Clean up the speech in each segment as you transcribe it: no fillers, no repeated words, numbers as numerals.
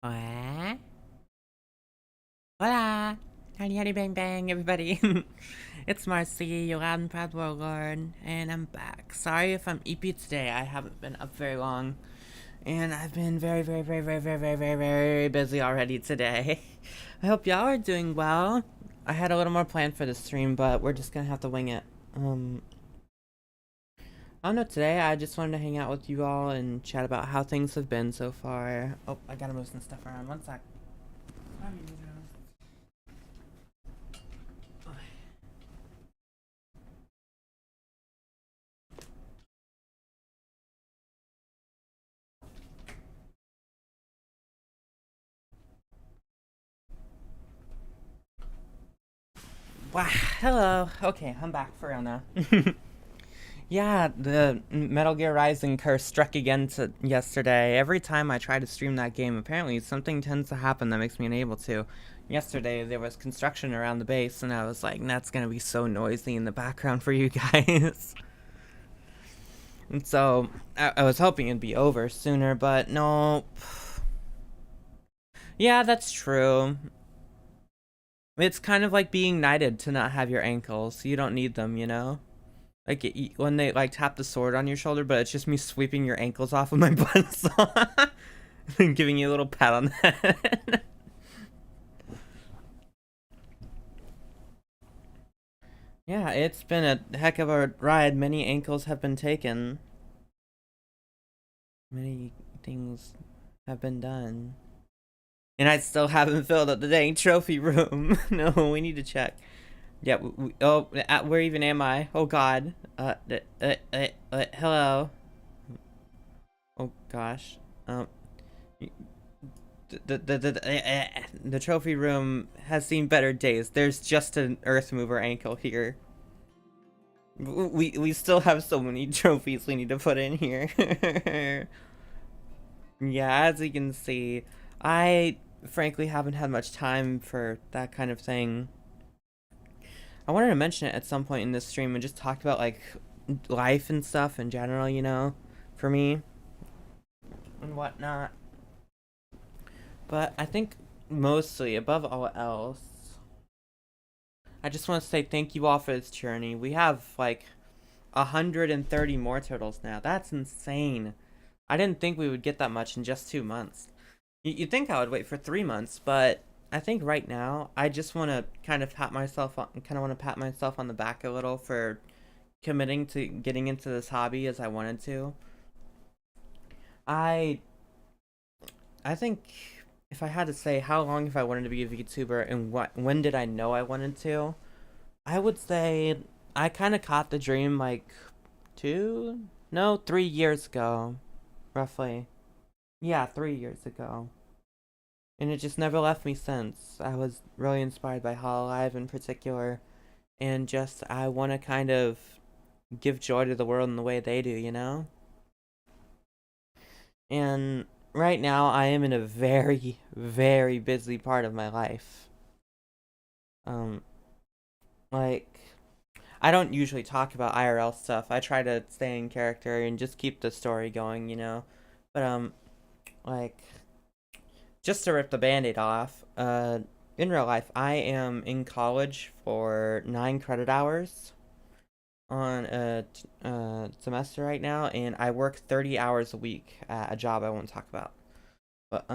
Hola. Hola. Howdy, howdy, bang, bang, everybody. It's Marcy, your loud and proud warlord, and I'm back. Sorry if I'm EP today. I haven't been up very long, and I've been very, very, very, very, very, very, very, very busy already today. I hope y'all are doing well. I had a little more planned for the stream, but we're just gonna have to wing it. Um, I don't know, today I just wanted to hang out with you all and chat about how things have been so far. Oh, I gotta move some stuff around. One sec. Wow, hello. Okay, I'm back for real now. Yeah, the Metal Gear Rising curse struck again yesterday. Every time I try to stream that game, apparently something tends to happen that makes me unable to. Yesterday, there was construction around the base, and I was like, that's gonna be so noisy in the background for you guys. And so, I was hoping it'd be over sooner, but no. Yeah, that's true. It's kind of like being knighted to not have your ankles. You don't need them, you know? Like when they like tap the sword on your shoulder, but it's just me sweeping your ankles off with my buttsaw and giving you a little pat on the head. Yeah, it's been a heck of a ride. Many ankles have been taken. Many things have been done. And I still haven't filled up the dang trophy room. No, we need to check. Yeah, where even am I? Oh god. Hello. Oh gosh. Um, the trophy room has seen better days. There's just an earth mover ankle here. We still have so many trophies we need to put in here. Yeah, as you can see, I frankly haven't had much time for that kind of thing. I wanted to mention it at some point in this stream and just talk about like life and stuff in general, you know, for me and whatnot. But I think mostly, above all else, I just want to say thank you all for this journey. We have like 130 more turtles now. That's insane. I didn't think we would get that much in just 2 months. You'd think I would wait for 3 months, but I think right now I just want to kind of pat myself on the back a little for committing to getting into this hobby as I wanted to. I I think if I had to say how long have I wanted to be a VTuber and when did I know I wanted to, I would say I kind of caught the dream like 3 years ago, roughly. Yeah, 3 years ago. And it just never left me since. I was really inspired by Hololive in particular, and just I want to kind of give joy to the world in the way they do, you know? And right now I am in a very, very busy part of my life. Um, like I don't usually talk about IRL stuff. I try to stay in character and just keep the story going, you know. But like just to rip the band-aid off, in real life, I am in college for 9 credit hours on a semester right now, and I work 30 hours a week at a job I won't talk about. But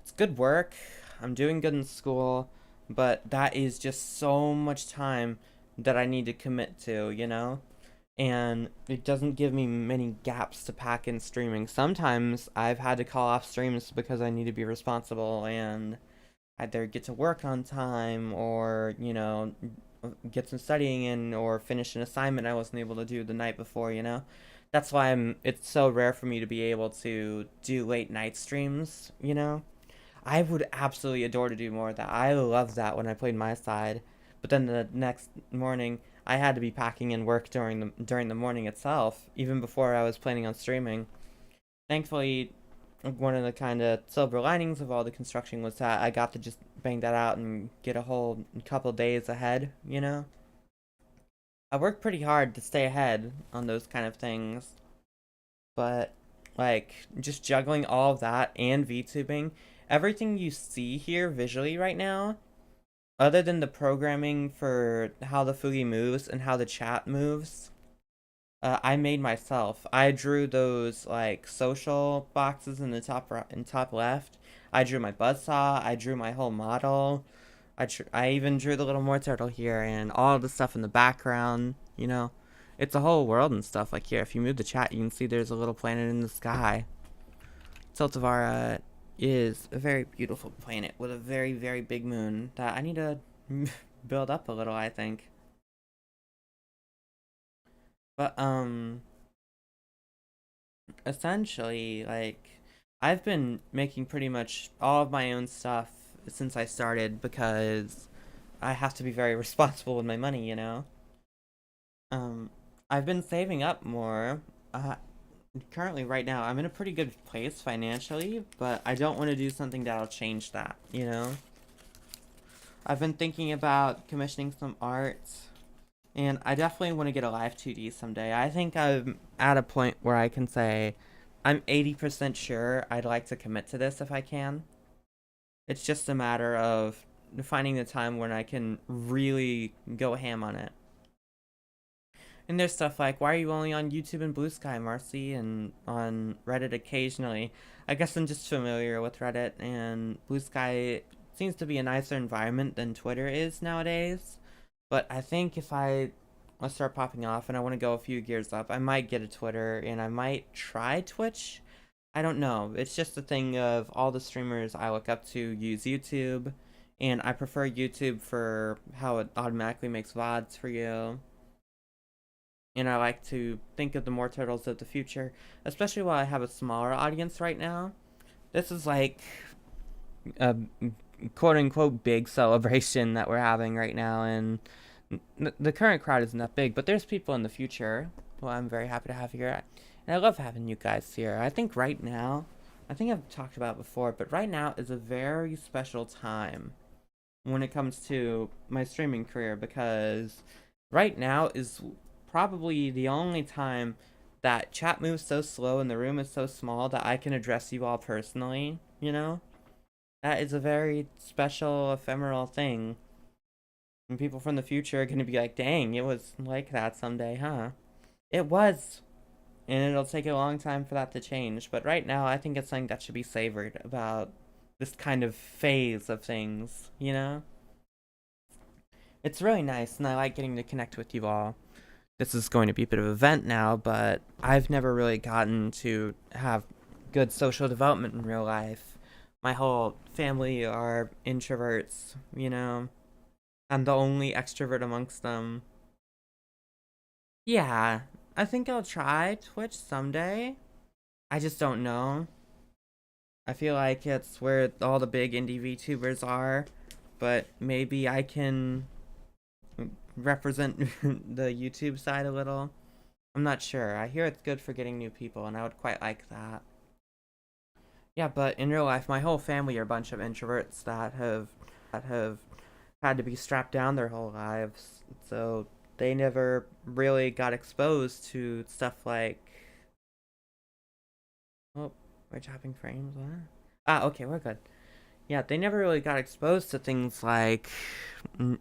it's good work. I'm doing good in school, but that is just so much time that I need to commit to, you know? And it doesn't give me many gaps to pack in streaming. Sometimes I've had to call off streams because I need to be responsible and either get to work on time or, you know, get some studying in or finish an assignment I wasn't able to do the night before, you know? That's why it's so rare for me to be able to do late night streams, you know? I would absolutely adore to do more of that. I loved that when I played my side, but then the next morning I had to be packing in work during the morning itself, even before I was planning on streaming. Thankfully, one of the kind of silver linings of all the construction was that I got to just bang that out and get a whole couple days ahead, you know? I work pretty hard to stay ahead on those kind of things, but like just juggling all of that and VTubing. Everything you see here visually right now, other than the programming for how the Fugi moves and how the chat moves, I made myself. I drew those like social boxes in the top right and top left. I drew my buzzsaw. I drew my whole model. I even drew the little Moore turtle here and all the stuff in the background. You know, it's a whole world and stuff. Like here, if you move the chat, you can see there's a little planet in the sky. Tiltavara is a very beautiful planet with a very, very big moon that I need to build up a little, I think. But, essentially, like, I've been making pretty much all of my own stuff since I started because I have to be very responsible with my money, you know? Um, I've been saving up more. Uh, Currently, right now, I'm in a pretty good place financially, but I don't want to do something that'll change that, you know? I've been thinking about commissioning some art, and I definitely want to get a live 2D someday. I think I'm at a point where I can say I'm 80% sure I'd like to commit to this if I can. It's just a matter of finding the time when I can really go ham on it. And there's stuff like, why are you only on YouTube and Bluesky, Marcy, and on Reddit occasionally? I guess I'm just familiar with Reddit, and Bluesky seems to be a nicer environment than Twitter is nowadays. But I think if I start popping off and I want to go a few gears up, I might get a Twitter and I might try Twitch. I don't know. It's just a thing of all the streamers I look up to use YouTube, and I prefer YouTube for how it automatically makes VODs for you. And I like to think of the more turtles of the future, especially while I have a smaller audience right now. This is like a quote unquote big celebration that we're having right now, and the current crowd isn't that big, but there's people in the future who I'm very happy to have here. And I love having you guys here. I think right now, I think I've talked about it before, but right now is a very special time when it comes to my streaming career because right now is probably the only time that chat moves so slow and the room is so small that I can address you all personally, you know? That is a very special, ephemeral thing. And people from the future are going to be like, dang, it was like that someday, huh? It was. And it'll take a long time for that to change. But right now, I think it's something that should be savored about this kind of phase of things, you know? It's really nice, and I like getting to connect with you all. This is going to be a bit of an event now, but I've never really gotten to have good social development in real life. My whole family are introverts, you know? I'm the only extrovert amongst them. Yeah, I think I'll try Twitch someday. I just don't know. I feel like it's where all the big indie VTubers are, but maybe I can represent the YouTube side a little. I'm not sure. I hear it's good for getting new people, and I would quite like that. Yeah, but in real life, my whole family are a bunch of introverts that have had to be strapped down their whole lives, so they never really got exposed to stuff like. Oh, we're chopping frames. What? Ah, okay, we're good. Yeah, they never really got exposed to things like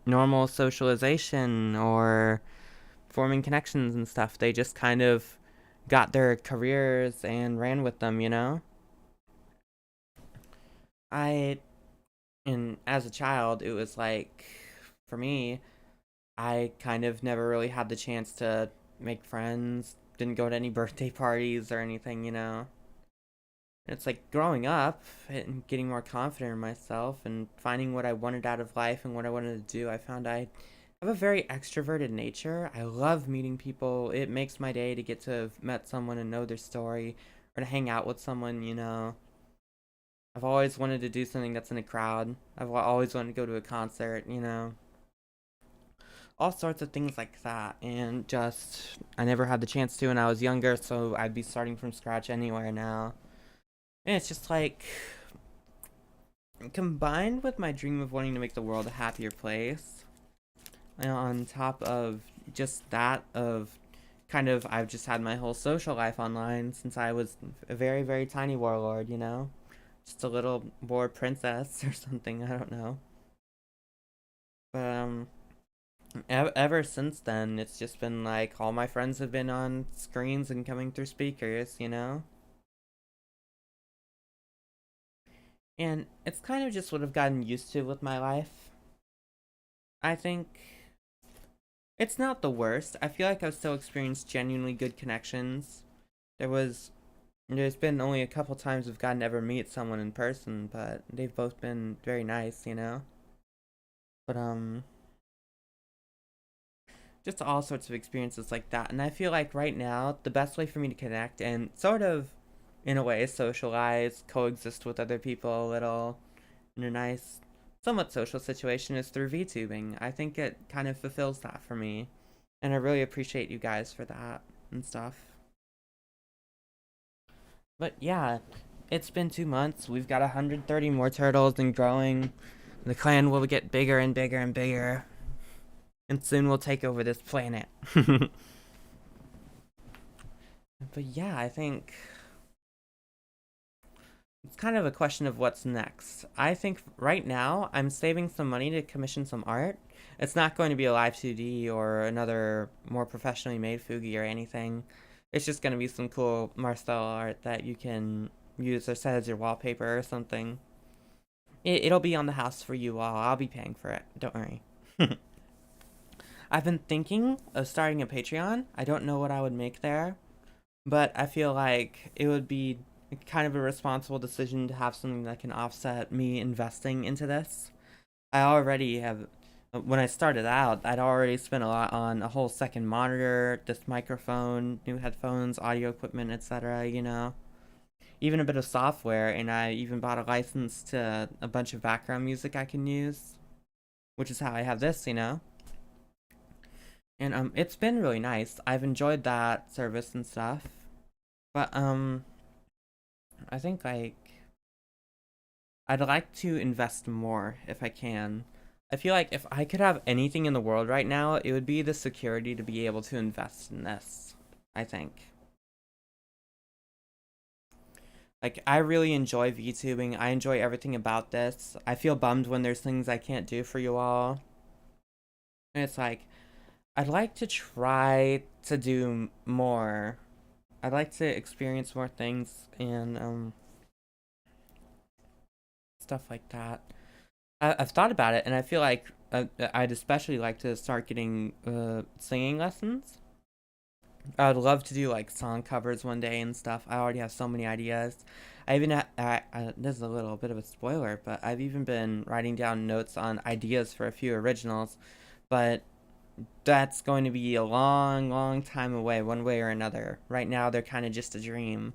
normal socialization or forming connections and stuff. They just kind of got their careers and ran with them, you know? I, and as a child, it was like, for me, I kind of never really had the chance to make friends, didn't go to any birthday parties or anything, you know? It's like growing up and getting more confident in myself and finding what I wanted out of life and what I wanted to do. I found I have a very extroverted nature. I love meeting people. It makes my day to get to have met someone and know their story or to hang out with someone, you know. I've always wanted to do something that's in a crowd. I've always wanted to go to a concert, you know. All sorts of things like that. And just, I never had the chance to when I was younger, so I'd be starting from scratch anywhere now. And it's just like, combined with my dream of wanting to make the world a happier place, and on top of just that, of I've just had my whole social life online since I was a very, very tiny warlord, you know? Just a little war princess or something, I don't know. But, ever since then, it's just been like all my friends have been on screens and coming through speakers, you know? And it's kind of just what I've gotten used to with my life. I think it's not the worst. I feel like I've still experienced genuinely good connections. There was There's been only a couple times I've gotten to ever meet someone in person, but they've both been very nice, you know? But just all sorts of experiences like that. And I feel like right now the best way for me to connect and sort of in a way socialize, coexist with other people a little in a nice somewhat social situation is through VTubing. I think it kind of fulfills that for me. And I really appreciate you guys for that and stuff. But yeah, it's been 2 months. We've got 130 more turtles and growing. The clan will get bigger and bigger and bigger. And soon we'll take over this planet. But yeah, I think it's kind of a question of what's next. I think right now I'm saving some money to commission some art. It's not going to be a live 2D or another more professionally made Fugi or anything. It's just going to be some cool Marcel art that you can use or set as your wallpaper or something. It'll be on the house for you all. I'll be paying for it. Don't worry. I've been thinking of starting a Patreon. I don't know what I would make there, but I feel like it would be kind of a responsible decision to have something that can offset me investing into this. I already have, when I started out, I'd already spent a lot on a whole second monitor, this microphone, new headphones, audio equipment, etc., you know? Even a bit of software, and I even bought a license to a bunch of background music I can use, which is how I have this, you know? And it's been really nice. I've enjoyed that service and stuff. But I think like I'd like to invest more if I can. I feel like if I could have anything in the world right now, it would be the security to be able to invest in this, I think. Like, I really enjoy VTubing. I enjoy everything about this. I feel bummed when there's things I can't do for you all. And it's like, I'd like to try to do more. I'd like to experience more things and stuff like that. I've thought about it, and I feel like I'd especially like to start getting singing lessons. I'd love to do like song covers one day and stuff. I already have so many ideas. I even this is a little bit of a spoiler, but I've even been writing down notes on ideas for a few originals, but that's going to be a long, long time away, one way or another. Right now, they're kind of just a dream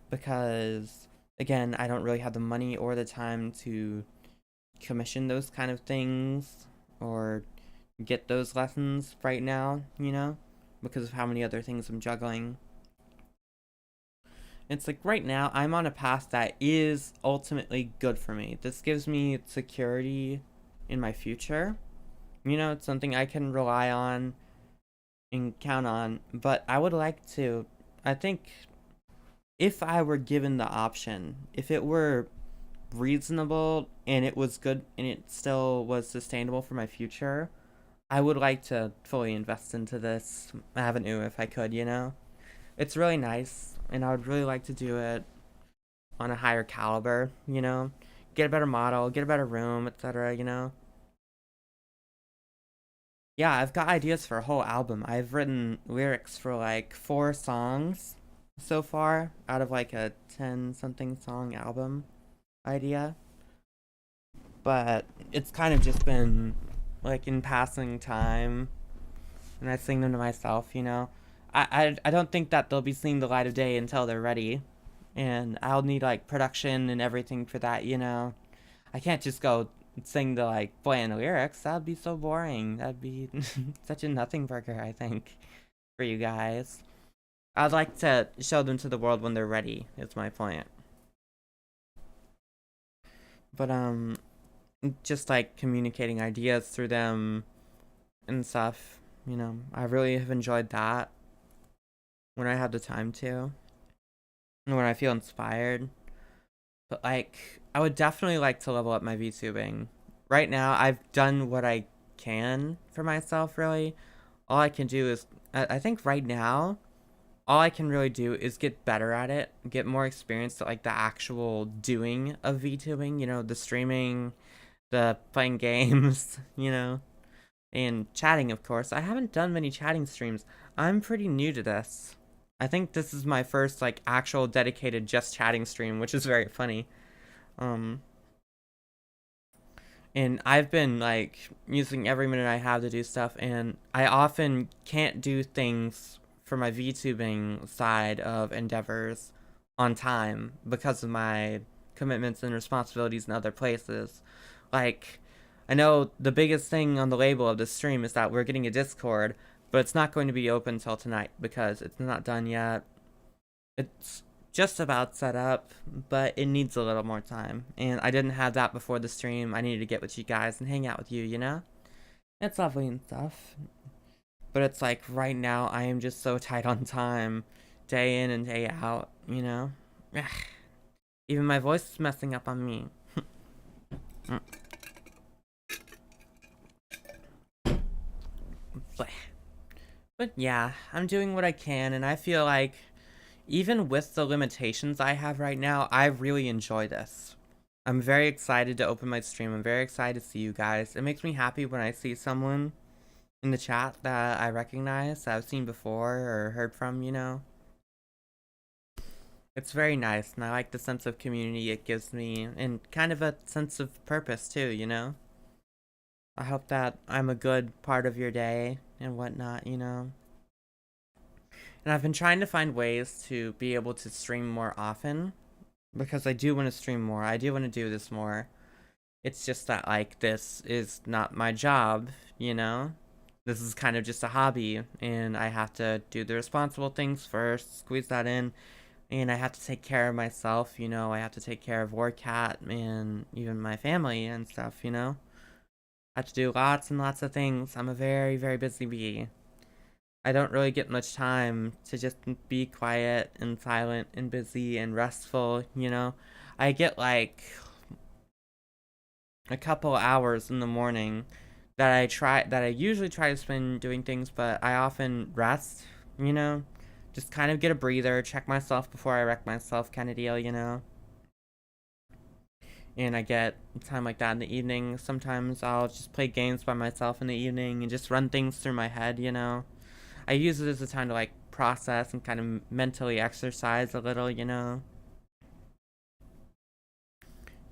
because, again, I don't really have the money or the time to commission those kind of things or get those lessons right now, you know, because of how many other things I'm juggling. It's like right now I'm on a path that is ultimately good for me. This gives me security in my future. You know, it's something I can rely on and count on, but I would like to, I think if I were given the option, if it were reasonable and it was good and it still was sustainable for my future, I would like to fully invest into this avenue if I could, you know? It's really nice and I would really like to do it on a higher caliber, you know? Get a better model, get a better room, etc., you know? Yeah, I've got ideas for a whole album. I've written lyrics for like 4 songs so far out of like a 10 something song album idea. But it's kind of just been like in passing time and I sing them to myself, you know. I don't think that they'll be seeing the light of day until they're ready. And I'll need like production and everything for that, you know. I can't just go sing the like bland lyrics. That'd be so boring. That'd be such a nothing burger, I think, for you guys. I'd like to show them to the world when they're ready, is my point. But just like communicating ideas through them and stuff, you know, I really have enjoyed that. when I have the time to, and when I feel inspired. But like, I would definitely like to level up my VTubing. Right now, I've done what I can for myself, really. All I can do is, I think right now, all I can really do is get better at it, get more experience at like the actual doing of VTubing, the streaming, the playing games, and chatting, of course. I haven't done many chatting streams. I'm pretty new to this. I think this is my first like actual dedicated just chatting stream, which is very funny. Um and I've been like using every minute I have to do stuff, and I often can't do things for my VTubing side of endeavors on time because of my commitments and responsibilities in other places. Like, I know the biggest thing on the label of this stream is that we're getting a Discord, but it's not going to be open till tonight because it's not done yet. It's just about set up, but it needs a little more time. And I didn't have that before the stream. I needed to get with you guys and hang out with you. It's lovely and stuff. But it's like right now I am just so tight on time, day in and day out. Even my voice is messing up on me. But yeah, I'm doing what I can, and I feel like even with the limitations I have right now, I really enjoy this. I'm very excited to open my stream. I'm very excited to see you guys. It makes me happy when I see someone in the chat that I recognize, that I've seen before or heard from. It's very nice, and I like the sense of community it gives me, and kind of a sense of purpose too. I hope that I'm a good part of your day and whatnot. And I've been trying to find ways to be able to stream more often, because I do want to stream more. I do want to do this more. It's just that, like, this is not my job. This is kind of just a hobby, and I have to do the responsible things first, squeeze that in, and I have to take care of myself. I have to take care of Warcat and even my family and stuff. I have to do lots and lots of things. I'm a very, very busy bee. I don't really get much time to just be quiet and silent and busy and restful. I get like a couple hours in the morning that I usually try to spend doing things, but I often rest. Just kind of get a breather, check myself before I wreck myself kind of deal. And I get time like that in the evening. Sometimes I'll just play games by myself in the evening and just run things through my head. I use it as a time to like process and kind of mentally exercise a little. In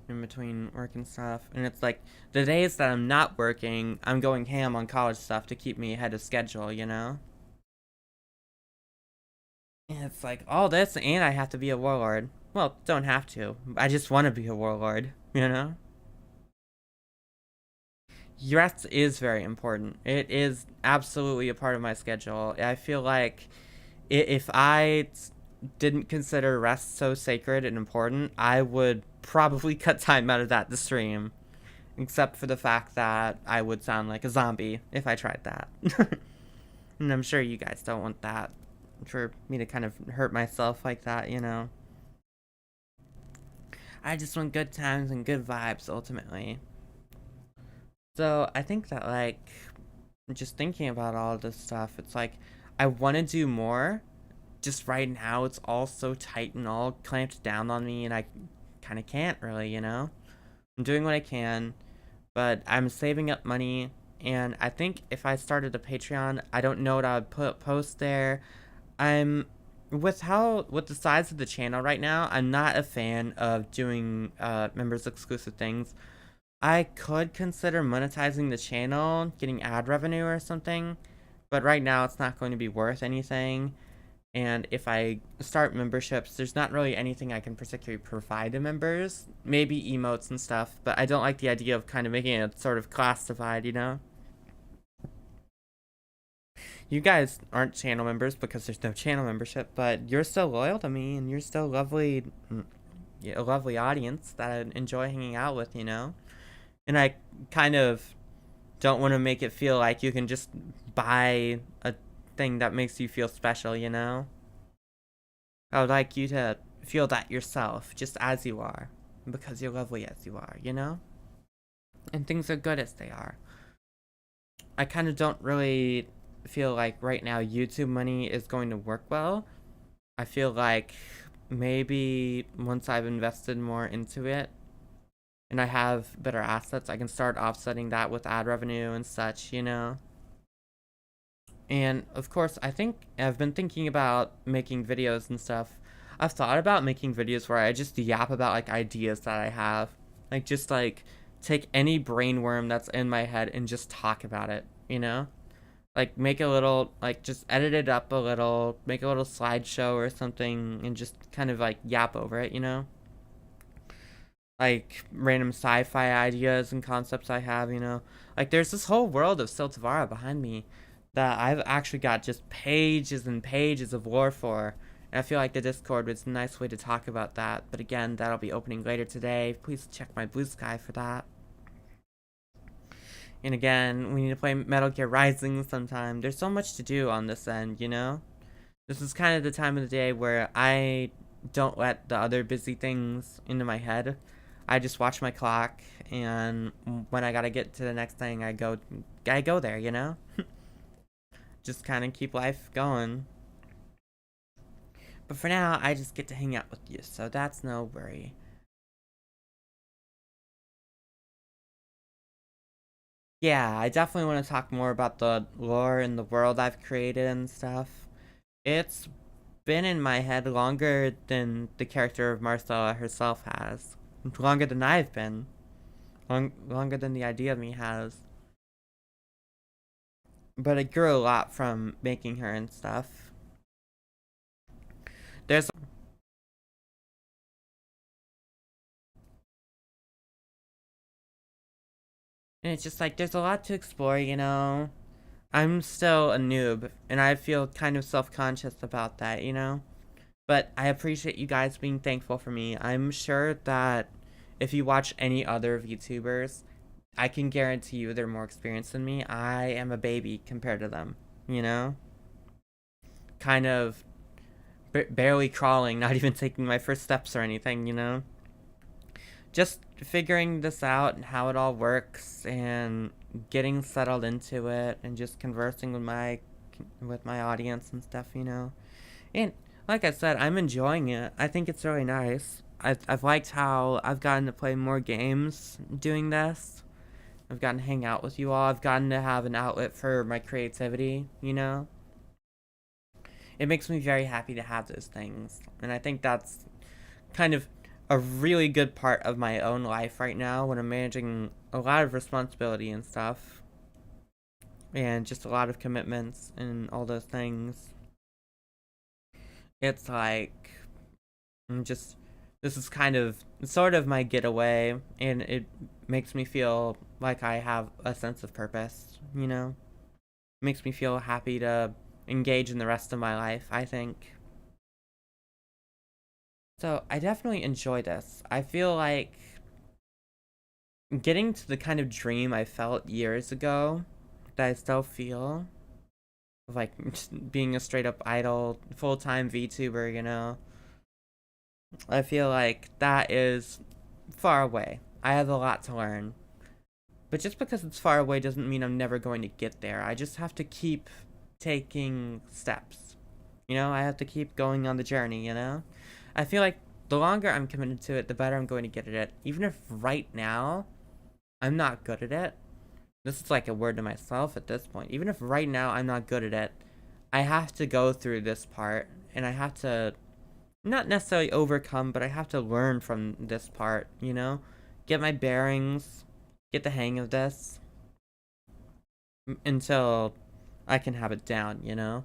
between work and stuff. And it's like the days that I'm not working, I'm going ham on college stuff to keep me ahead of schedule. And it's like all this, and I have to be a warlord. Well, don't have to. I just want to be a warlord. Rest is very important. It is absolutely a part of my schedule. I feel like if I didn't consider rest so sacred and important, I would probably cut time out of that to stream. Except for the fact that I would sound like a zombie if I tried that. And I'm sure you guys don't want that. For me to kind of hurt myself like that. I just want good times and good vibes, ultimately. So I think that, like, just thinking about all this stuff, it's like, I want to do more. Just right now, it's all so tight and all clamped down on me, and I kind of can't really. I'm doing what I can, but I'm saving up money, and I think if I started a Patreon, I don't know what I would post there. I'm with the size of the channel right now, I'm not a fan of doing members exclusive things. I could consider monetizing the channel, getting ad revenue or something, but right now it's not going to be worth anything. And if I start memberships, there's not really anything I can particularly provide to members. Maybe emotes and stuff, but I don't like the idea of kind of making a sort of class divide. You guys aren't channel members because there's no channel membership, but you're still loyal to me, and you're still a lovely audience that I enjoy hanging out with. And I kind of don't want to make it feel like you can just buy a thing that makes you feel special. I would like you to feel that yourself, just as you are, because you're lovely as you are, you know? And things are good as they are. I kind of don't really feel like right now YouTube money is going to work well. I feel like maybe once I've invested more into it and I have better assets, I can start offsetting that with ad revenue and such, you know? And of course, I think I've been thinking about making videos and stuff. I've thought about making videos where I just yap about like ideas that I have. Like just like take any brainworm that's in my head and just talk about it, you know? Like make a little like just edit it up a little, make a little slideshow or something and just kind of like yap over it, you know? Like random sci-fi ideas and concepts I have, you know? Like there's this whole world of Siltavara behind me that I've actually got just pages and pages of lore for. And I feel like the Discord was a nice way to talk about that. But again, that'll be opening later today. Please check my Bluesky for that. And again, we need to play Metal Gear Rising sometime. There's so much to do on this end, you know? This is kind of the time of the day where I don't let the other busy things into my head. I just watch my clock, and when I gotta get to the next thing, I go there, you know? Just kind of keep life going. But for now, I just get to hang out with you, so that's no worry. Yeah, I definitely want to talk more about the lore and the world I've created and stuff. It's been in my head longer than the character of Marcella herself has. Longer than I've been. Longer than the idea of me has. But it grew a lot from making her and stuff. There's and it's just like there's a lot to explore, you know. I'm still a noob and I feel kind of self-conscious about that, you know. But I appreciate you guys being thankful for me. I'm sure that if you watch any other VTubers, I can guarantee you they're more experienced than me. I am a baby compared to them, you know? Kind of barely crawling, not even taking my first steps or anything, you know? Just figuring this out and how it all works and getting settled into it and just conversing with my audience and stuff, you know? And like I said, I'm enjoying it. I think it's really nice. I've liked how I've gotten to play more games doing this. I've gotten to hang out with you all. I've gotten to have an outlet for my creativity, you know? It makes me very happy to have those things. And I think that's kind of a really good part of my own life right now when I'm managing a lot of responsibility and stuff. And just a lot of commitments and all those things. It's like, I'm just, this is kind of sort of my getaway, and it makes me feel like I have a sense of purpose, you know? It makes me feel happy to engage in the rest of my life, I think. So I definitely enjoy this. I feel like getting to the kind of dream I felt years ago that I still feel of like being a straight up idol, full time VTuber, you know. I feel like that is far away. I have a lot to learn. But just because it's far away doesn't mean I'm never going to get there. I just have to keep taking steps. You know, I have to keep going on the journey, you know? I feel like the longer I'm committed to it, the better I'm going to get at it. Even if right now I'm not good at it. This is like a word to myself at this point. Even if right now I'm not good at it, I have to go through this part and I have to not necessarily overcome, but I have to learn from this part, you know? Get my bearings, get the hang of this until I can have it down, you know?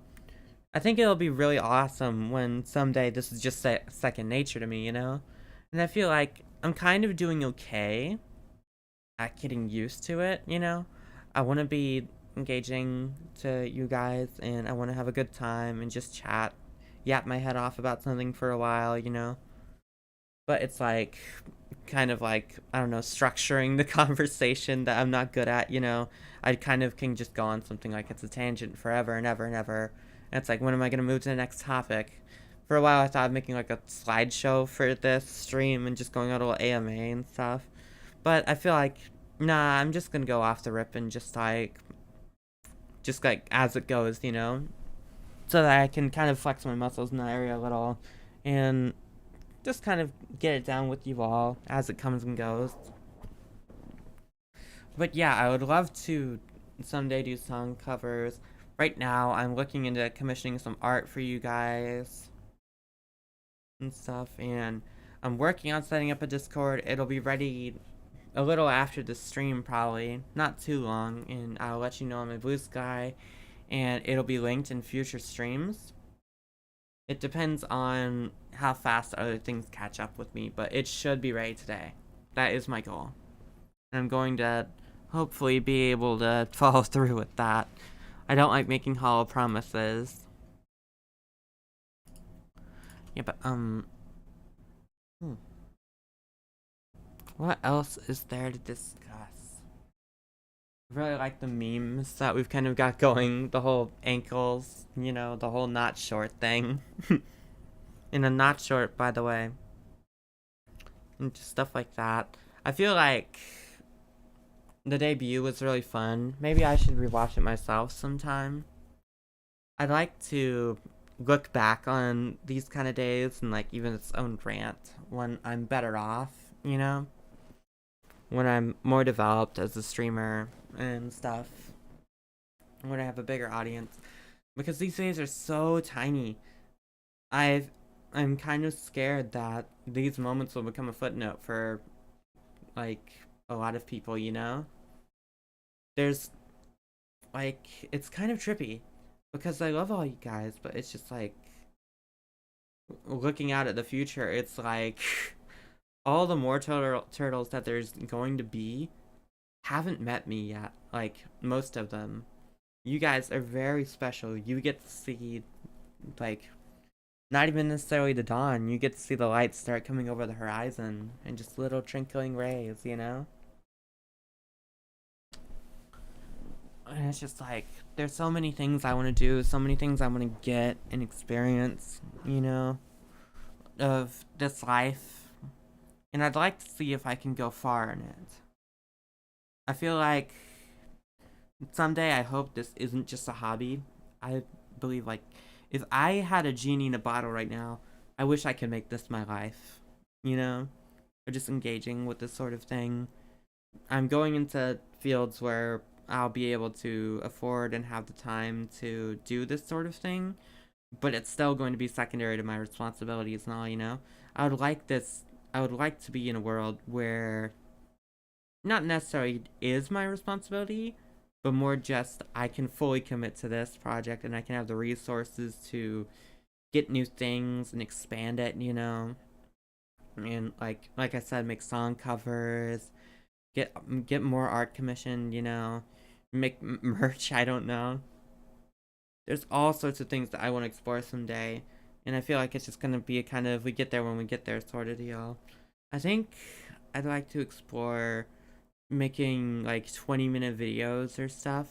I think it'll be really awesome when someday this is just second nature to me, you know? And I feel like I'm kind of doing okay at getting used to it, you know? I want to be engaging to you guys and I want to have a good time and just chat, yap my head off about something for a while, you know? But it's like, kind of like, I don't know, structuring the conversation that I'm not good at, you know? I kind of can just go on something like it's a tangent forever and ever and ever. And it's like, when am I going to move to the next topic? For a while, I thought of making like a slideshow for this stream and just going out a little AMA and stuff. But I feel like, nah, I'm just gonna go off the rip and just like as it goes, you know? So that I can kind of flex my muscles in that area a little and just kind of get it down with you all as it comes and goes. But yeah, I would love to someday do song covers. Right now, I'm looking into commissioning some art for you guys and stuff, and I'm working on setting up a Discord. It'll be ready a little after the stream, probably. Not too long, and I'll let you know on my Bluesky, and it'll be linked in future streams. It depends on how fast other things catch up with me, but it should be ready today. That is my goal. And I'm going to hopefully be able to follow through with that. I don't like making hollow promises. Yeah, but, what else is there to discuss? I really like the memes that we've kind of got going. The whole ankles, you know, the whole not short thing. And a not short, by the way. And just stuff like that. I feel like the debut was really fun. Maybe I should rewatch it myself sometime. I'd like to look back on these kind of days and like even its own rant when I'm better off, you know? When I'm more developed as a streamer and stuff. When I have a bigger audience. Because these days are so tiny. I'm kind of scared that these moments will become a footnote for like a lot of people, you know? There's like it's kind of trippy because I love all you guys, but it's just like looking out at the future, it's like all the more turtles that there's going to be haven't met me yet. Like most of them. You guys are very special. You get to see like not even necessarily the dawn. You get to see the lights start coming over the horizon and just little twinkling rays, you know? And it's just like there's so many things I want to do, so many things I want to get and experience, you know, of this life. And I'd like to see if I can go far in it. I feel like someday I hope this isn't just a hobby. I believe like if I had a genie in a bottle right now, I wish I could make this my life, you know? Or just engaging with this sort of thing. I'm going into fields where I'll be able to afford and have the time to do this sort of thing, but it's still going to be secondary to my responsibilities and all, you know? I would like to be in a world where not necessarily is my responsibility, but more just I can fully commit to this project and I can have the resources to get new things and expand it, you know? And like I said, make song covers, get more art commissioned, you know? Make merch, I don't know. There's all sorts of things that I want to explore someday, and I feel like it's just gonna be a kind of we get there when we get there sort of deal. I think I'd like to explore making like 20-minute videos or stuff,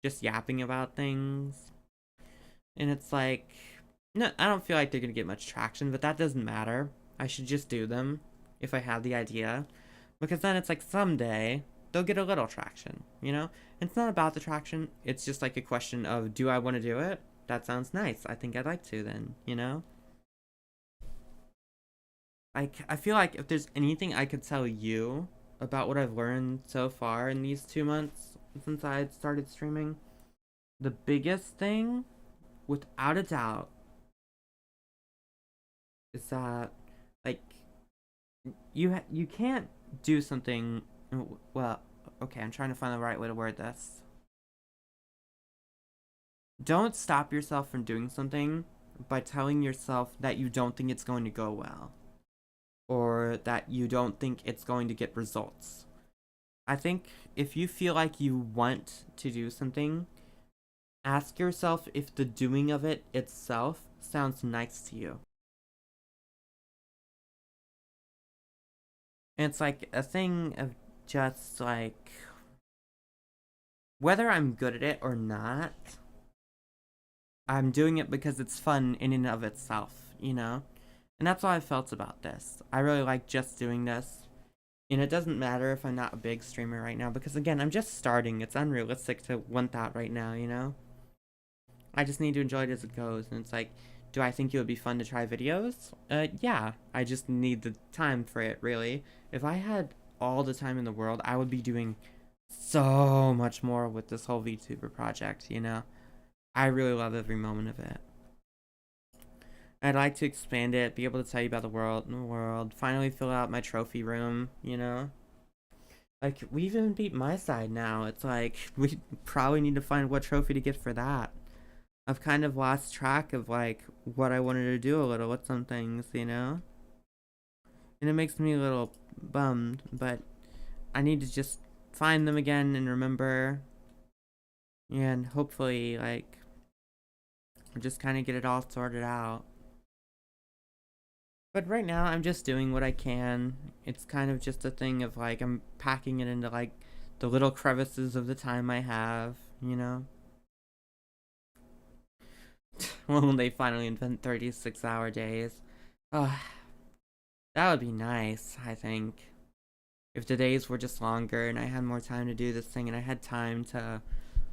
just yapping about things. And it's like, no, I don't feel like they're gonna get much traction, but that doesn't matter. I should just do them if I have the idea, because then it's like someday they'll get a little traction, you know? It's not about the traction, it's just like a question of, do I want to do it? That sounds nice. I think I'd like to then, you know? I feel like if there's anything I could tell you about what I've learned so far in these 2 months since I had started streaming, the biggest thing, without a doubt, is that, like, you can't do something, well, okay, I'm trying to find the right way to word this. Don't stop yourself from doing something by telling yourself that you don't think it's going to go well, or that you don't think it's going to get results. I think if you feel like you want to do something, ask yourself if the doing of it itself sounds nice to you. And it's like a thing of just like whether I'm good at it or not, I'm doing it because it's fun in and of itself. you know? And that's how I felt about this. I really like just doing this. And it doesn't matter if I'm not a big streamer right now, because again, I'm just starting. It's unrealistic to want that right now, you know? I just need to enjoy it as it goes. And it's like, do I think it would be fun to try videos? Yeah. I just need the time for it, really. If I had all the time in the world, I would be doing so much more with this whole VTuber project, you know? I really love every moment of it. I'd like to expand it, be able to tell you about the world, finally fill out my trophy room, you know? Like, we even beat my side now. It's like, we probably need to find what trophy to get for that. I've kind of lost track of, like, what I wanted to do a little with some things, you know? And it makes me a little bummed, but I need to just find them again and remember. And hopefully, like, just kind of get it all sorted out. But right now, I'm just doing what I can. It's kind of just a thing of, like, I'm packing it into, like, the little crevices of the time I have, you know? When they finally invent 36-hour days. That would be nice, I think. If the days were just longer and I had more time to do this thing and I had time to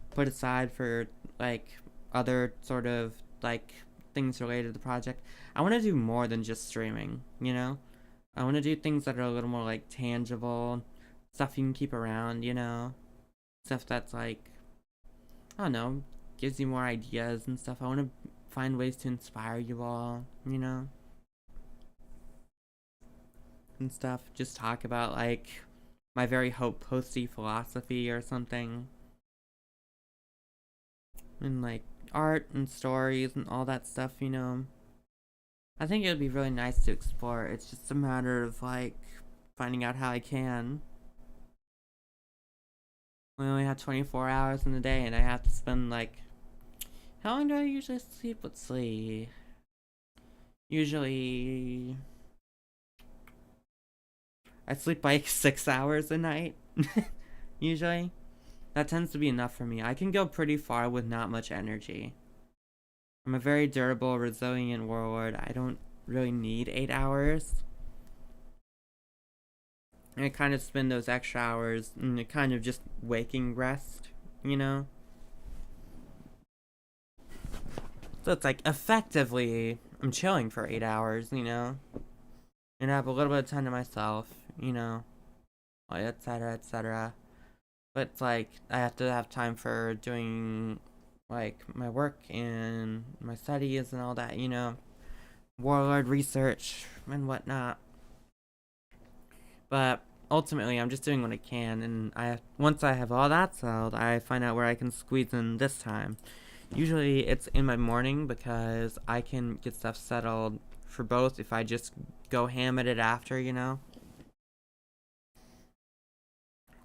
put aside for, like, other sort of, like, things related to the project. I want to do more than just streaming, you know? I want to do things that are a little more, like, tangible, stuff you can keep around, you know? Stuff that's, like, I don't know, gives you more ideas and stuff. I want to find ways to inspire you all, you know? And stuff. Just talk about, like, my very posty philosophy or something. And, like, art and stories and all that stuff, you know. I think it would be really nice to explore. It's just a matter of, like, finding out how I can. We only have 24 hours in the day, and I have to spend, like, how long do I usually sleep? Let's see. Usually, I sleep like 6 hours a night. Usually. That tends to be enough for me. I can go pretty far with not much energy. I'm a very durable, resilient warlord. I don't really need 8 hours. And I kind of spend those extra hours in a kind of just waking rest, you know? So it's like, effectively, I'm chilling for 8 hours, you know? And I have a little bit of time to myself, you know? Etc., etc. But it's like, I have to have time for doing, like, my work and my studies and all that, you know? Warlord research and whatnot. But ultimately, I'm just doing what I can, and once I have all that settled, I find out where I can squeeze in this time. Usually, it's in my morning because I can get stuff settled for both if I just go ham at it after, you know?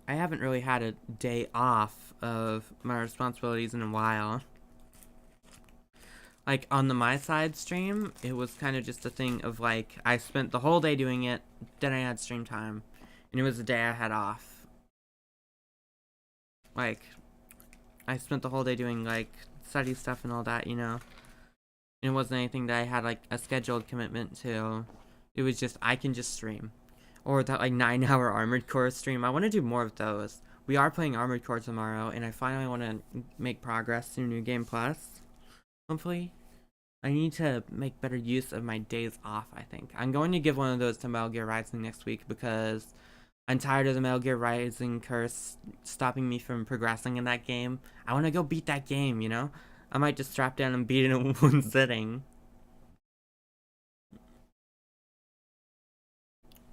I haven't really had a day off of my responsibilities in a while. Like, on the My Side stream, it was kind of just a thing of, like, I spent the whole day doing it, then I had stream time, and it was the day I had off. Like, I spent the whole day doing, like, study stuff and all that, you know? And it wasn't anything that I had, like, a scheduled commitment to. It was just, I can just stream. Or that, like, 9-hour Armored Core stream. I want to do more of those. We are playing Armored Core tomorrow, and I finally want to make progress through New Game Plus. Hopefully. I need to make better use of my days off, I think. I'm going to give one of those to Metal Gear Rising next week because I'm tired of the Metal Gear Rising curse stopping me from progressing in that game. I want to go beat that game, you know? I might just strap down and beat it in one sitting.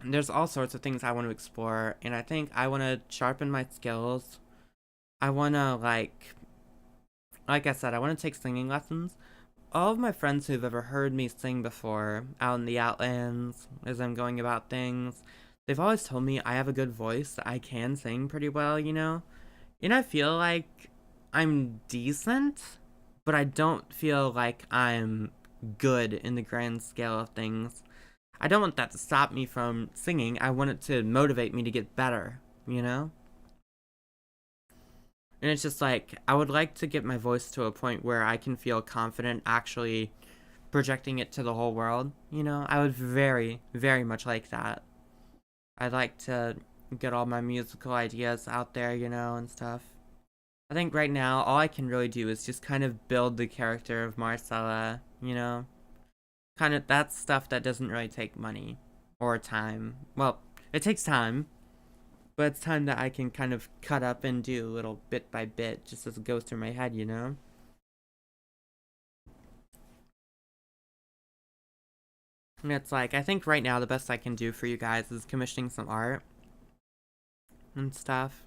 There's all sorts of things I want to explore, and I think I want to sharpen my skills. I want to, like I said, I want to take singing lessons. All of my friends who've ever heard me sing before, out in the Outlands, as I'm going about things, they've always told me I have a good voice. I can sing pretty well, you know? And I feel like I'm decent, but I don't feel like I'm good in the grand scale of things. I don't want that to stop me from singing. I want it to motivate me to get better, you know? And it's just like, I would like to get my voice to a point where I can feel confident actually projecting it to the whole world, you know? I would very, very much like that. I'd like to get all my musical ideas out there, you know, and stuff. I think right now, all I can really do is just kind of build the character of Marcella, you know? Kind of, that's stuff that doesn't really take money or time. Well, it takes time, but it's time that I can kind of cut up and do little bit by bit, just as it goes through my head, you know? And it's like, I think right now the best I can do for you guys is commissioning some art and stuff.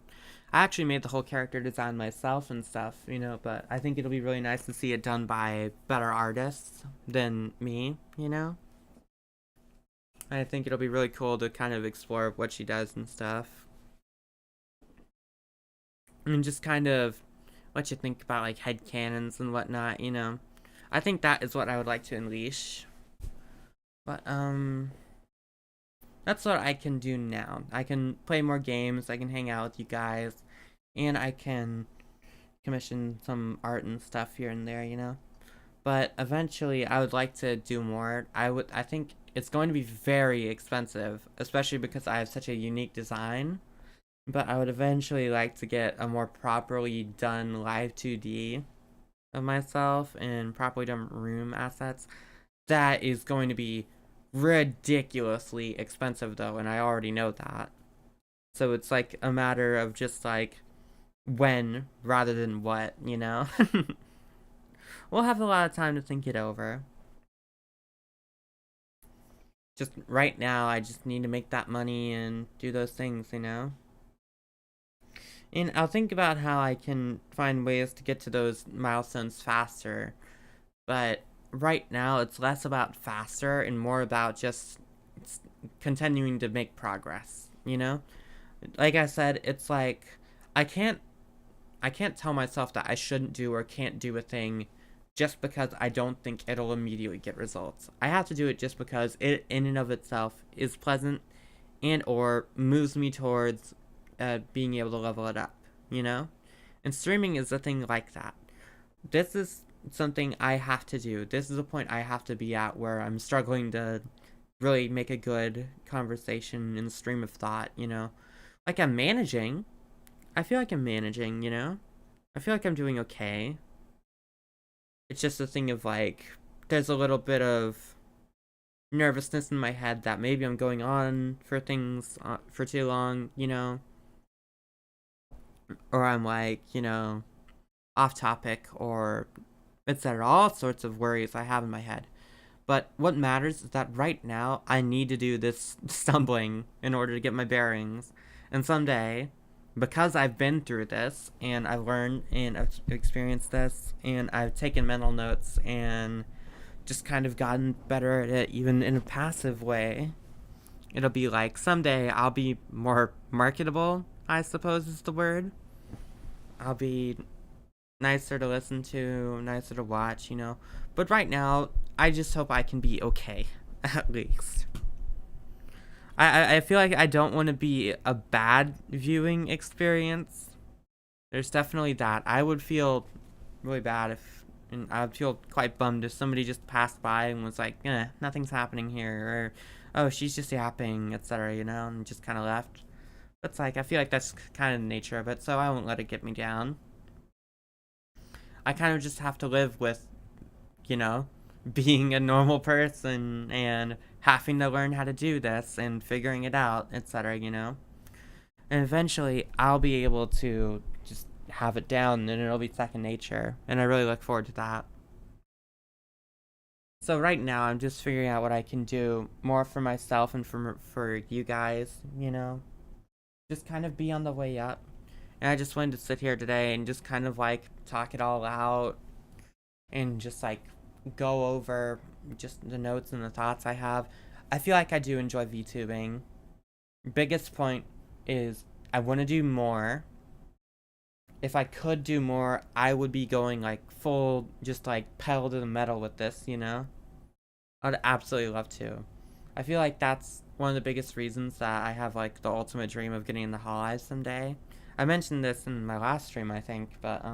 I actually made the whole character design myself and stuff, you know, but I think it'll be really nice to see it done by better artists than me, you know? I think it'll be really cool to kind of explore what she does and stuff. And just kind of what you think about, like, headcanons and whatnot, you know? I think that is what I would like to unleash. But, that's what I can do now. I can play more games, I can hang out with you guys, and I can commission some art and stuff here and there, you know? But eventually I would like to do more. I think it's going to be very expensive, especially because I have such a unique design. But I would eventually like to get a more properly done live 2D of myself and properly done room assets. That is going to be ridiculously expensive though, and I already know that. So it's like a matter of just like when rather than what, you know? We'll have a lot of time to think it over. Just right now, I just need to make that money and do those things, you know? And I'll think about how I can find ways to get to those milestones faster. But right now, it's less about faster and more about just continuing to make progress, you know? Like I said, it's like I can't tell myself that I shouldn't do or can't do a thing just because I don't think it'll immediately get results. I have to do it just because it in and of itself is pleasant and or moves me towards being able to level it up, you know? And streaming is a thing like that. This is something I have to do. This is a point I have to be at where I'm struggling to really make a good conversation and stream of thought, you know? Like I'm managing. I feel like I'm managing, you know? I feel like I'm doing okay. It's just a thing of like, there's a little bit of nervousness in my head that maybe I'm going on for things for too long, you know? Or I'm like, you know, off topic or etc. All sorts of worries I have in my head. But what matters is that right now I need to do this stumbling in order to get my bearings. And someday, because I've been through this and I've learned and I've experienced this and I've taken mental notes and just kind of gotten better at it even in a passive way, it'll be like someday I'll be more marketable, I suppose is the word. I'll be nicer to listen to, nicer to watch, you know. But right now, I just hope I can be okay, at least. I feel like I don't want to be a bad viewing experience. There's definitely that. I would feel really bad if, and I would feel quite bummed if somebody just passed by and was like, nothing's happening here, or, oh, she's just yapping, etc., you know, and just kind of left. But it's like, I feel like that's kind of the nature of it, so I won't let it get me down. I kind of just have to live with, you know, being a normal person and having to learn how to do this and figuring it out, etc., you know? And eventually I'll be able to just have it down and it'll be second nature. And I really look forward to that. So right now I'm just figuring out what I can do more for myself and for you guys, you know? Just kind of be on the way up. And I just wanted to sit here today and just kind of like talk it all out and just like go over just the notes and the thoughts I have. I feel like I do enjoy VTubing. Biggest point is I want to do more. If I could do more, I would be going like full, just like pedal to the metal with this, you know? I'd absolutely love to. I feel like that's one of the biggest reasons that I have like the ultimate dream of getting in the Hololive someday. I mentioned this in my last stream, I think, but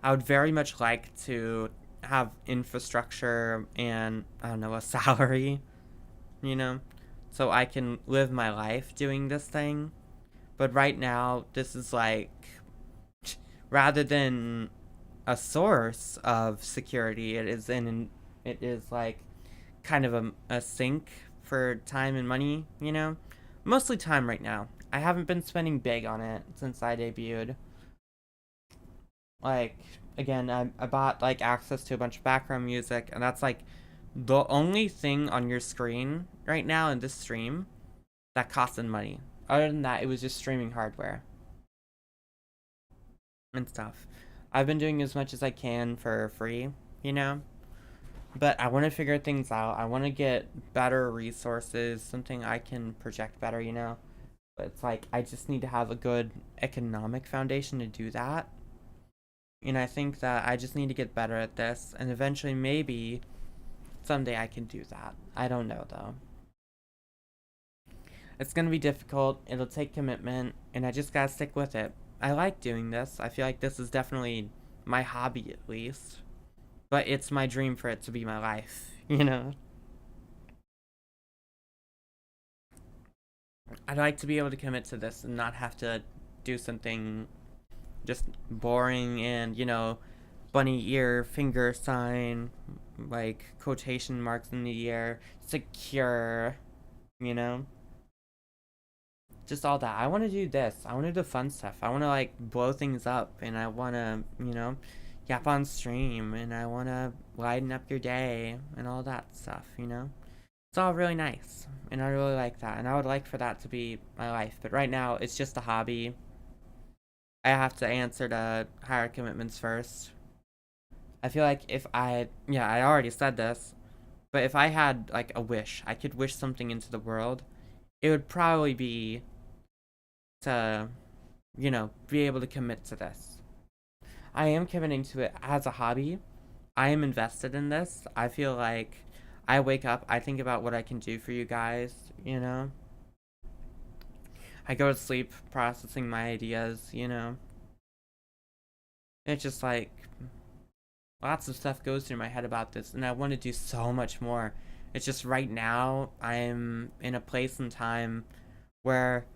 I would very much like to have infrastructure and, I don't know, a salary, you know, so I can live my life doing this thing. But right now, this is like, rather than a source of security, it is like kind of a sink for time and money, you know? Mostly time right now. I haven't been spending big on it since I debuted. Like, again, I bought like access to a bunch of background music, and that's like the only thing on your screen right now in this stream that costed money. Other than that, it was just streaming hardware and stuff. I've been doing as much as I can for free, you know? But I want to figure things out. I want to get better resources, something I can project better, you know? But it's like, I just need to have a good economic foundation to do that. And I think that I just need to get better at this, and eventually, maybe, someday I can do that. I don't know, though. It's gonna be difficult, it'll take commitment, and I just gotta stick with it. I like doing this. I feel like this is definitely my hobby, at least. But it's my dream for it to be my life, you know? I'd like to be able to commit to this and not have to do something just boring and, you know, bunny ear finger sign, like quotation marks in the air, secure, you know? Just all that. I want to do this. I want to do fun stuff. I want to like blow things up, and I want to, you know, yap on stream, and I want to lighten up your day and all that stuff, you know? It's all really nice, and I really like that, and I would like for that to be my life. But right now, it's just a hobby. I have to answer to higher commitments first. I feel like if yeah, I already said this, but if I had like a wish, I could wish something into the world, it would probably be to, you know, be able to commit to this. I am committing to it as a hobby. I am invested in this. I feel like I wake up, I think about what I can do for you guys, you know? I go to sleep processing my ideas, you know? It's just like lots of stuff goes through my head about this, and I want to do so much more. It's just right now I'm in a place and time where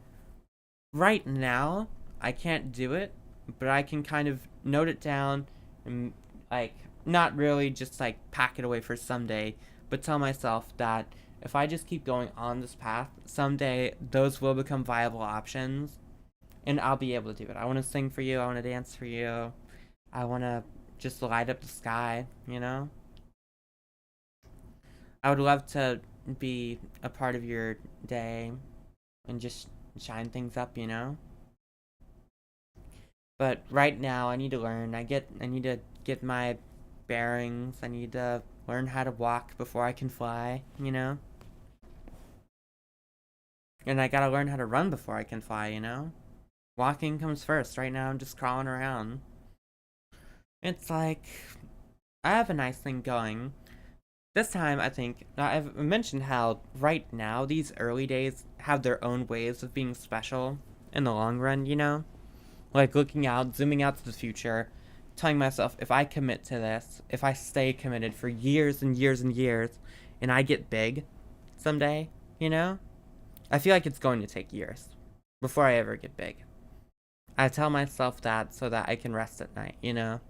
right now I can't do it, but I can kind of note it down and like not really just like pack it away for someday, but tell myself that if I just keep going on this path, someday those will become viable options and I'll be able to do it. I want to sing for you, I want to dance for you, I want to just light up the sky, you know? I would love to be a part of your day and just shine things up, you know? But right now I need to learn. I need to get my bearings. I need to learn how to walk before I can fly, you know? And I gotta learn how to run before I can fly, you know? Walking comes first. Right now I'm just crawling around. It's like I have a nice thing going. This time, I think, I've mentioned how right now these early days have their own ways of being special in the long run, you know? Like looking out, zooming out to the future, telling myself if I commit to this, if I stay committed for years and years and years, and I get big someday, you know? I feel like it's going to take years before I ever get big. I tell myself that so that I can rest at night, you know?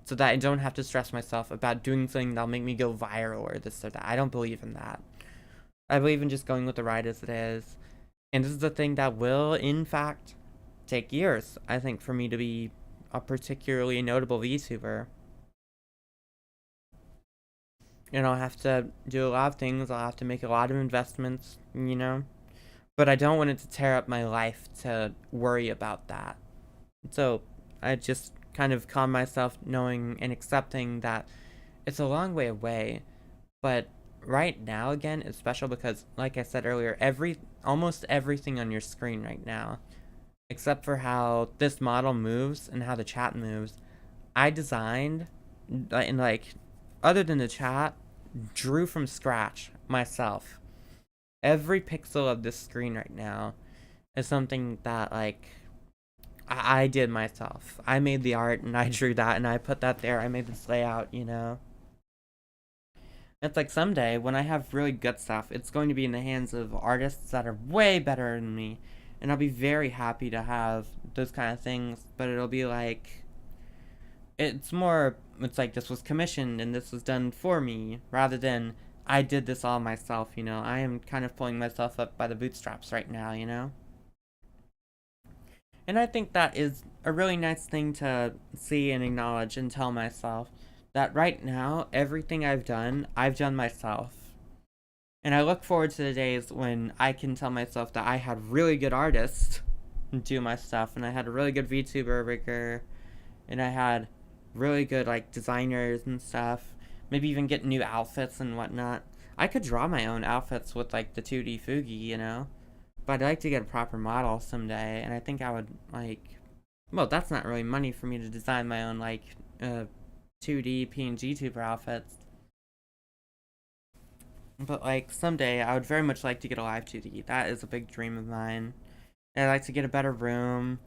So that I don't have to stress myself about doing something that'll make me go viral or this or that. I don't believe in that. I believe in just going with the ride as it is. And this is the thing that will, in fact, take years, I think, for me to be a particularly notable VTuber. And I'll have to do a lot of things. I'll have to make a lot of investments, you know? But I don't want it to tear up my life to worry about that. So I just kind of calm myself knowing and accepting that it's a long way away. But right now, again, is special because, like I said earlier, almost everything on your screen right now, except for how this model moves and how the chat moves, I designed, and like, other than the chat, drew from scratch myself. Every pixel of this screen right now is something that, like, I did myself. I made the art and I drew that and I put that there. I made this layout, you know? It's like someday when I have really good stuff, it's going to be in the hands of artists that are way better than me. And I'll be very happy to have those kind of things, but it'll be like it's like this was commissioned and this was done for me rather than I did this all myself, you know. I am kind of pulling myself up by the bootstraps right now, you know. And I think that is a really nice thing to see and acknowledge and tell myself that right now everything I've done myself. And I look forward to the days when I can tell myself that I had really good artists do my stuff, and I had a really good VTuber rigger, and I had really good like designers and stuff. Maybe even get new outfits and whatnot. I could draw my own outfits with like the 2D Fugi, you know. But I'd like to get a proper model someday, and I think I would like. Well, that's not really money for me to design my own like 2D PNG tuber outfits. But like someday, I would very much like to get a live 2D. That is a big dream of mine. And I'd like to get a better room,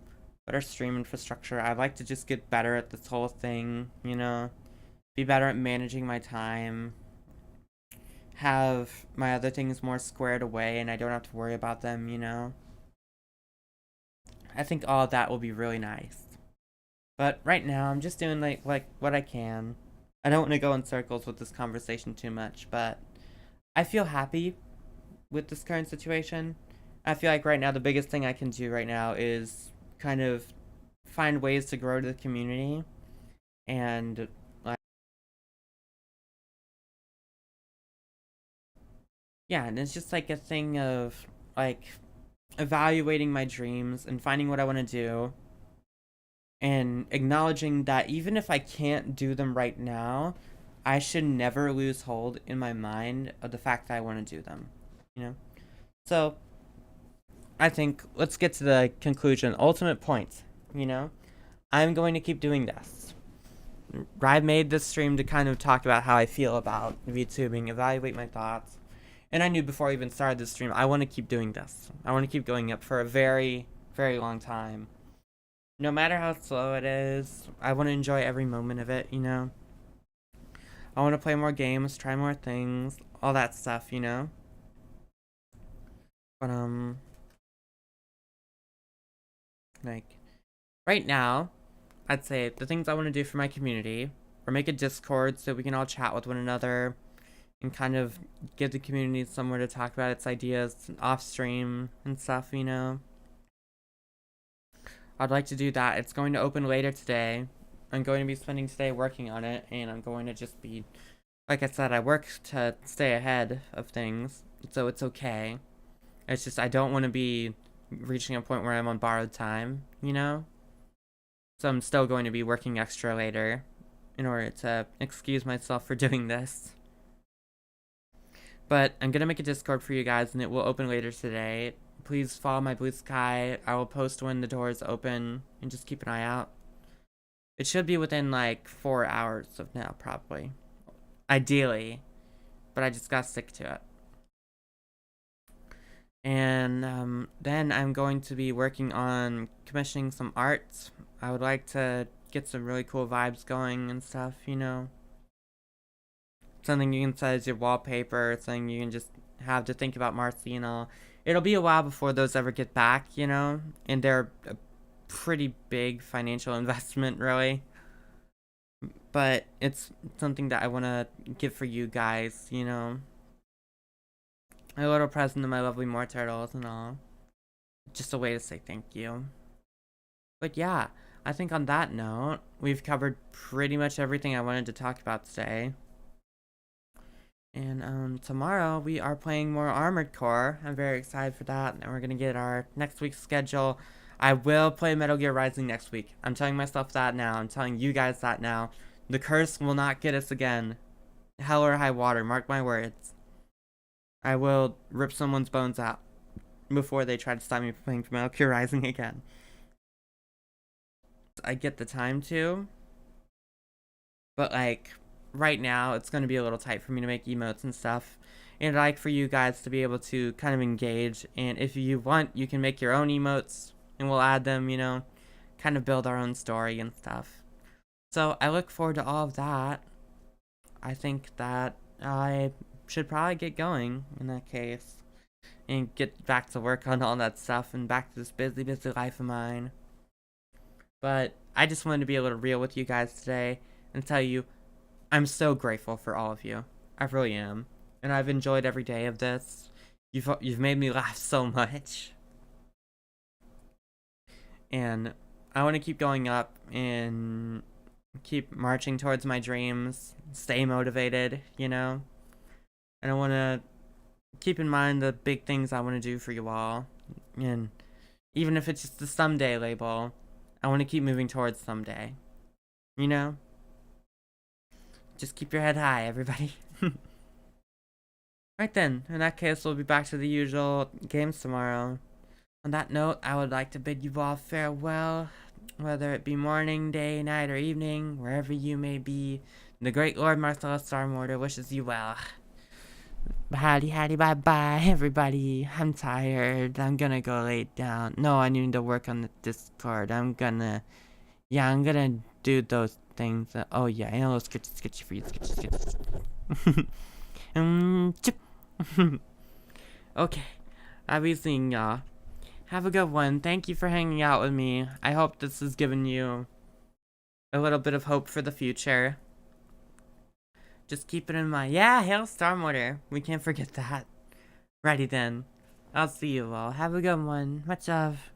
better stream infrastructure. I'd like to just get better at this whole thing, you know, be better at managing my time, have my other things more squared away, and I don't have to worry about them, you know. I think all of that will be really nice. But right now, I'm just doing like what I can. I don't want to go in circles with this conversation too much, but I feel happy with this current situation. I feel like right now the biggest thing I can do right now is kind of find ways to grow the community and like yeah, and it's just like a thing of like evaluating my dreams and finding what I want to do and acknowledging that even if I can't do them right now, I should never lose hold in my mind of the fact that I want to do them, you know? So, I think let's get to the conclusion, ultimate point, you know? I'm going to keep doing this. I made this stream to kind of talk about how I feel about VTubing, evaluate my thoughts. And I knew before I even started this stream, I want to keep doing this. I want to keep going up for a very, very long time. No matter how slow it is, I want to enjoy every moment of it, you know? I want to play more games, try more things, all that stuff, you know? But, like, right now, I'd say the things I want to do for my community are make a Discord so we can all chat with one another and kind of give the community somewhere to talk about its ideas off stream and stuff, you know? I'd like to do that. It's going to open later today. I'm going to be spending today working on it, and I'm going to just be, like I said, I work to stay ahead of things, so it's okay. It's just I don't want to be reaching a point where I'm on borrowed time, you know? So I'm still going to be working extra later in order to excuse myself for doing this. But I'm going to make a Discord for you guys, and it will open later today. Please follow my Bluesky. I will post when the doors open, and just keep an eye out. It should be within like 4 hours of now, probably. Ideally. But I just gotta stick to it. And then I'm going to be working on commissioning some art. I would like to get some really cool vibes going and stuff, you know. Something you can set as your wallpaper, something you can just have to think about Marcy and all. It'll be a while before those ever get back, you know, and they're a pretty big financial investment, really. But it's something that I want to give for you guys, you know. A little present to my lovely more turtles and all. Just a way to say thank you. But yeah, I think on that note, we've covered pretty much everything I wanted to talk about today. And tomorrow we are playing more Armored Core. I'm very excited for that. And we're gonna get our next week's schedule. I will play Metal Gear Rising next week. I'm telling myself that now. I'm telling you guys that now. The curse will not get us again. Hell or high water, mark my words. I will rip someone's bones out before they try to stop me from playing Metal Gear Rising again. I get the time to. But like right now it's going to be a little tight for me to make emotes and stuff, and I'd like for you guys to be able to kind of engage, and if you want you can make your own emotes and we'll add them, you know, kind of build our own story and stuff. So I look forward to all of that. I think that I should probably get going in that case and get back to work on all that stuff and back to this busy, busy life of mine. But I just wanted to be a little real with you guys today and tell you I'm so grateful for all of you. I really am. And I've enjoyed every day of this. You've made me laugh so much. And I want to keep going up and keep marching towards my dreams, stay motivated, you know? And I want to keep in mind the big things I want to do for you all. And even if it's just the someday label, I want to keep moving towards someday. You know? Just keep your head high, everybody. Right then, in that case, we'll be back to the usual games tomorrow. On that note, I would like to bid you all farewell, whether it be morning, day, night, or evening, wherever you may be. The great Lord Marcellastarmortar wishes you well. Howdy, bye-bye, everybody. I'm tired. I'm gonna go lay down. No, I need to work on the Discord. I'm gonna do those things. Oh, yeah, I know those sketchy for you. Sketchy. Chip. Okay, I'll be seeing y'all. Have a good one. Thank you for hanging out with me. I hope this has given you a little bit of hope for the future. Just keep it in mind. Yeah, hail Starmortar. We can't forget that. Righty then. I'll see you all. Have a good one. Much love.